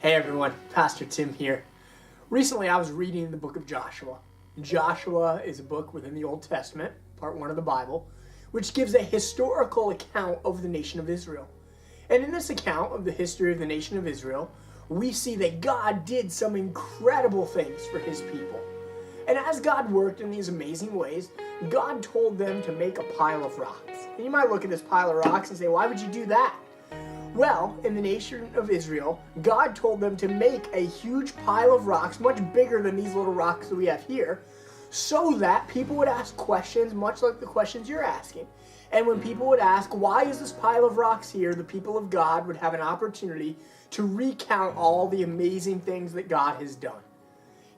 Hey everyone, Pastor Tim here. Recently I was reading the book of Joshua. Joshua is a book within the Old Testament, part 1 of the Bible, which gives a historical account of the nation of Israel. And in this account of the history of the nation of Israel, we see that God did some incredible things for his people. And as God worked in these amazing ways, God told them to make a pile of rocks. And you might look at this pile of rocks and say, why would you do that? Well, in the nation of Israel, God told them to make a huge pile of rocks, much bigger than these little rocks that we have here, so that people would ask questions, much like the questions you're asking. And when people would ask, why is this pile of rocks here, the people of God would have an opportunity to recount all the amazing things that God has done.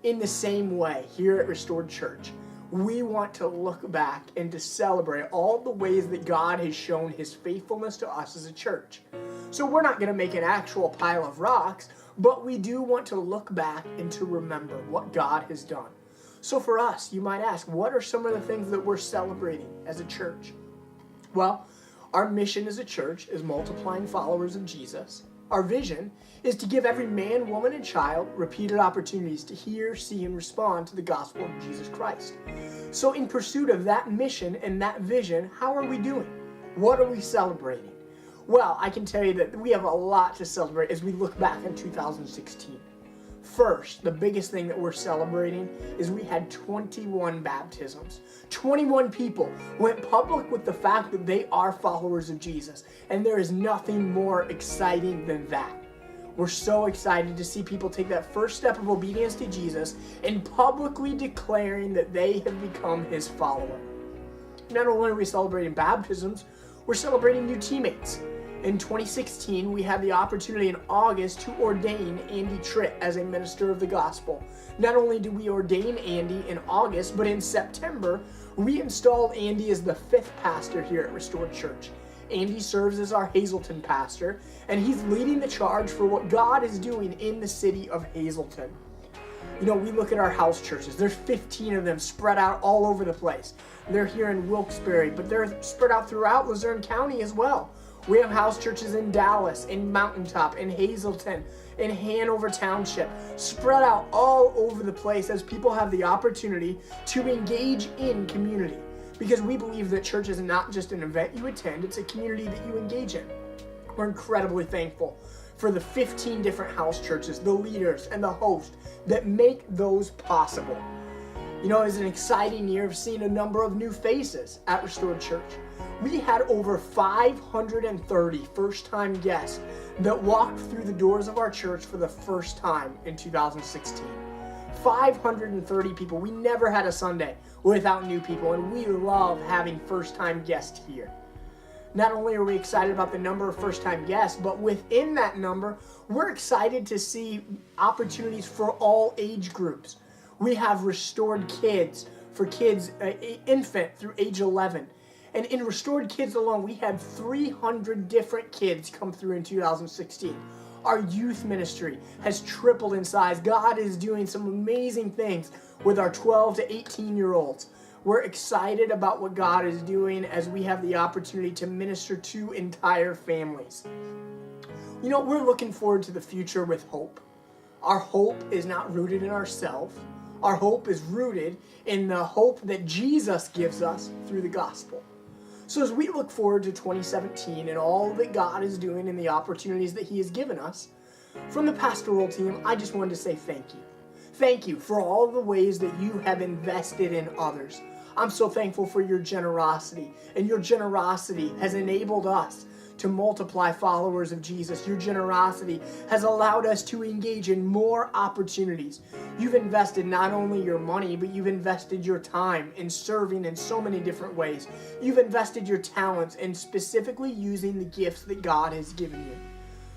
In the same way, here at Restored Church, we want to look back and to celebrate all the ways that God has shown his faithfulness to us as a church. So we're not going to make an actual pile of rocks, but we do want to look back and to remember what God has done. So for us, you might ask, what are some of the things that we're celebrating as a church? Well, our mission as a church is multiplying followers of Jesus. Our vision is to give every man, woman, and child repeated opportunities to hear, see, and respond to the gospel of Jesus Christ. So in pursuit of that mission and that vision, how are we doing? What are we celebrating? Well, I can tell you that we have a lot to celebrate as we look back in 2016. First, the biggest thing that we're celebrating is we had 21 baptisms. 21 people went public with the fact that they are followers of Jesus, and there is nothing more exciting than that. We're so excited to see people take that first step of obedience to Jesus and publicly declaring that they have become his follower. Not only are we celebrating baptisms, we're celebrating new teammates. In 2016, we had the opportunity in August to ordain Andy Tritt as a minister of the gospel. Not only did we ordain Andy in August, but in September, we installed Andy as the 5th pastor here at Restored Church. Andy serves as our Hazleton pastor, and he's leading the charge for what God is doing in the city of Hazleton. You know, we look at our house churches. There's 15 of them spread out all over the place. They're here in Wilkes-Barre, but they're spread out throughout Luzerne County as well. We have house churches in Dallas, in Mountaintop, in Hazleton, in Hanover Township, spread out all over the place as people have the opportunity to engage in community. Because we believe that church is not just an event you attend, it's a community that you engage in. We're incredibly thankful for the 15 different house churches, the leaders, and the host that make those possible. You know, it's an exciting year of seeing a number of new faces at Restored Church. We had over 530 first-time guests that walked through the doors of our church for the first time in 2016. 530 people. We never had a Sunday without new people, and we love having first-time guests here. Not only are we excited about the number of first-time guests, but within that number, we're excited to see opportunities for all age groups. We have Restored Kids for kids, infant through age 11. And in Restored Kids alone, we had 300 different kids come through in 2016. Our youth ministry has tripled in size. God is doing some amazing things with our 12 to 18-year-olds. We're excited about what God is doing as we have the opportunity to minister to entire families. You know, we're looking forward to the future with hope. Our hope is not rooted in ourselves. Our hope is rooted in the hope that Jesus gives us through the gospel. So as we look forward to 2017 and all that God is doing and the opportunities that he has given us, from the pastoral team, I just wanted to say thank you. Thank you for all the ways that you have invested in others. I'm so thankful for your generosity, and your generosity has enabled us to multiply followers of Jesus. Your generosity has allowed us to engage in more opportunities. You've invested not only your money, but you've invested your time in serving in so many different ways. You've invested your talents in specifically using the gifts that God has given you.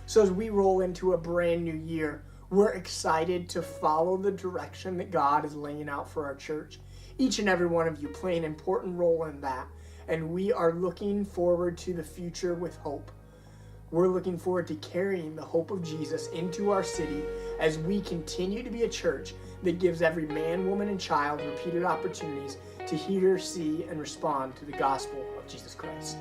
So as we roll into a brand new year, we're excited to follow the direction that God is laying out for our church. Each and every one of you play an important role in that. And we are looking forward to the future with hope. We're looking forward to carrying the hope of Jesus into our city as we continue to be a church that gives every man, woman, and child repeated opportunities to hear, see, and respond to the gospel of Jesus Christ.